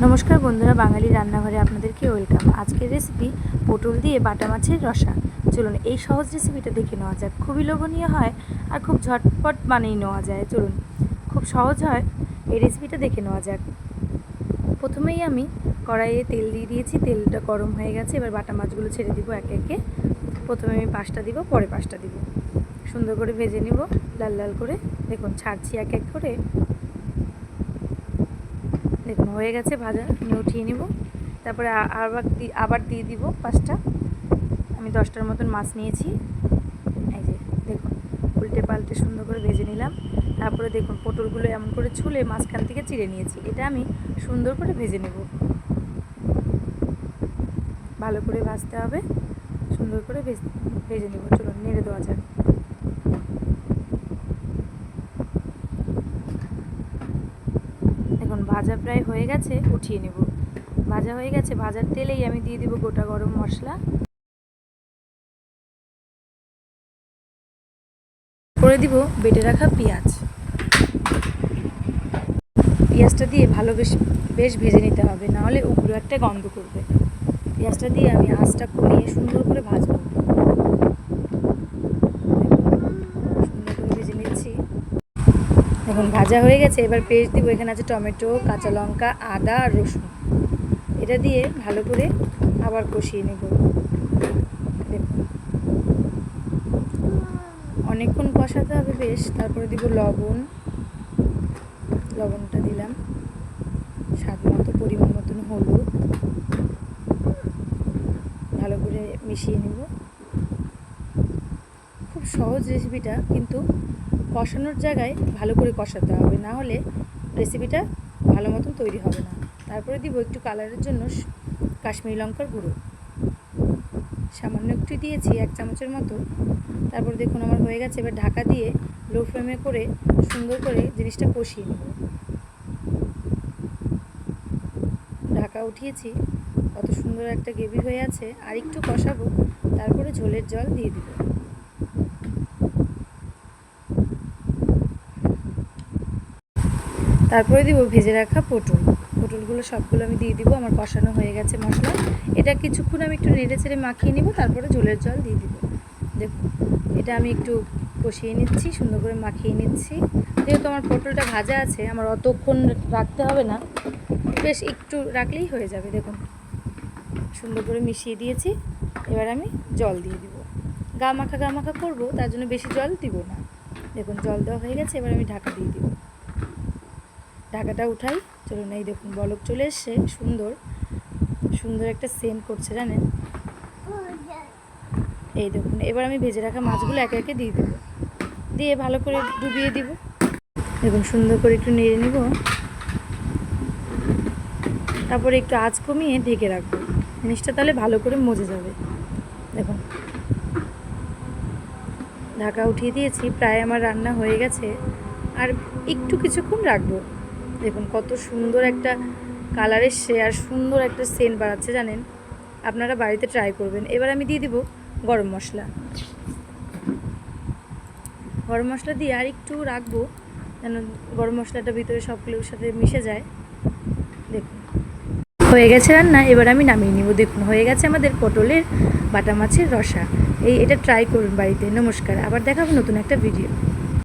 নমস্কার বন্ধুরা, বাঙালি রান্নাঘরে আপনাদেরকে ওয়েলকাম। আজকের রেসিপি পটল দিয়ে বাটা মাছের রসা। চলুন এই সহজ রেসিপিটা দেখে নেওয়া যাক। খুবই লোভনীয় হয় আর খুব ঝটপট বানিয়ে নেওয়া যায়। চলুন, খুব সহজ হয়, এই রেসিপিটা দেখে নেওয়া যাক। প্রথমেই আমি কড়াইয়ে তেল দিয়ে দিয়েছি, তেলটা গরম হয়ে গেছে। এবার বাটা মাছগুলো ছেড়ে দিব একে একে। প্রথমে আমি পাঁচটা দিব, পরে পাঁচটা দিব। সুন্দর করে ভেজে নিব লাল লাল করে। দেখুন ছাড়ছি এক এক করে। দেখুন হয়ে গেছে ভাজা, আমি উঠিয়ে নিব। তারপরে আবার দিয়ে দিব পাঁচটা। আমি 10টার মতন মাছ নিয়েছি। এই যে দেখুন, উল্টে পাল্টে সুন্দর করে ভেজে নিলাম। তারপরে দেখুন পটলগুলো এমন করে ছুলে মাঝখান থেকে চিড়ে নিয়েছি। এটা আমি সুন্দর করে ভেজে নেব। ভালো করে ভাজতে হবে, সুন্দর করে ভেজে নেব। চলুন নেড়ে দেওয়া যাক। দেখুন ভাজা প্রায় হয়ে গেছে, উঠিয়ে নেব। ভাজা হয়ে গেছে, ভাজার তেলেই আমি দিয়ে দিব গোটা গরম মশলা, করে দিব বেটে রাখা পেঁয়াজ। পেঁয়াজটা দিয়ে ভালো বেশ ভেজে নিতে হবে, নাহলে উগ্র একটা গন্ধ করবে। পেঁয়াজটা দিয়ে আমি আঁচটা কমিয়ে সুন্দর করে ভাজবো। সুন্দর করে ভেজে নিচ্ছি। এখন ভাজা হয়ে গেছে, এবার পেস্ট দিব। এখানে আছে টমেটো, কাঁচা লঙ্কা, আদা আর রসুন। এটা দিয়ে ভালো করে আবার কষিয়ে নেব। দেখুন অনেকক্ষণ কষাতে হবে বেশ। তারপরে দিব লবণটা দিলাম, স্বাদ মতো, পরিমাণ মতন হলুদ। ভালো করে মিশিয়ে নেব। খুব সহজ রেসিপিটা, কিন্তু কষানোর জায়গায় ভালো করে কষাতে হবে, না হলে রেসিপিটা ভালো মতন তৈরি হবে না। তারপরে দিব একটু কালারের জন্য কাশ্মীরি লঙ্কার গুঁড়ো, সামান্য একটু দিয়েছি, 1 চামচের মতো। তারপর দেখুন আমার হয়ে গেছে। এবার ঢাকা দিয়ে লো ফ্লেমে করে সুন্দর করে জিনিসটা কষিয়ে নেব। ঢাকা উঠিয়েছি, কত সুন্দর একটা গ্রেভি হয়ে আছে। আর একটু কষাবো, তারপরে ঝোলের জল দিয়ে দিব। তারপরে দিব ভেজে রাখা পটলগুলো সবগুলো আমি দিয়ে দিব। আমার কষানো হয়ে গেছে মশলা। এটা কিছুক্ষণ আমি একটু নেড়ে চেড়ে মাখিয়ে নিব, তারপরে ঝোলের জল দিয়ে দিব। দেখুন এটা আমি একটু কষিয়ে নিচ্ছি, সুন্দর করে মাখিয়ে নিচ্ছি। যেহেতু আমার পটলটা ভাজা আছে, আমার অতক্ষণ রাখতে হবে না, বেশ একটু রাখলেই হয়ে যাবে। দেখুন সুন্দর করে মিশিয়ে দিয়েছি। এবার আমি জল দিয়ে দিব। গা মাখা করবো, তার জন্য বেশি জল দিব না। দেখুন জল দেওয়া হয়ে গেছে। এবার আমি ঢাকা দিয়ে দিব। ঢাকাটা উঠাই। চলুন, এই দেখুন বলক চলে এসছে, সুন্দর একটা সেন্ট করছে জানেন। এই দেখুন, এবার আমি ভেজে রাখা মাছগুলো একে একে দিয়ে দেবো। দিয়ে ভালো করে ডুবিয়ে দিব। দেখুন সুন্দর করে একটু নেড়ে নিব। তারপরে একটু আঁচ কমিয়ে ঢেকে রাখবো। জিনিসটা তাহলে ভালো করে মজে যাবে। দেখুন ঢাকা উঠিয়ে দিয়েছি, প্রায় আমার রান্না হয়ে গেছে। আর একটু কিছুক্ষণ রাখবো। দেখুন কত সুন্দর একটা কালার এসছে আর সুন্দর একটা সেন্ট বাড়াচ্ছে জানেন। আপনারা বাড়িতে ট্রাই করবেন। এবার আমি দিয়ে দিব গরম মশলা দিয়ে আর একটু রাখবো, যেন গরম মশলাটা ভিতরে সবগুলোর সাথে মিশে যায়। দেখুন হয়ে গেছে রান্না। এবার আমি নামিয়ে নিব। দেখুন হয়ে গেছে আমাদের পটলের বাটা মাছের রসা। এটা ট্রাই করুন বাড়িতে। নমস্কার, আবার দেখাবো নতুন একটা ভিডিও।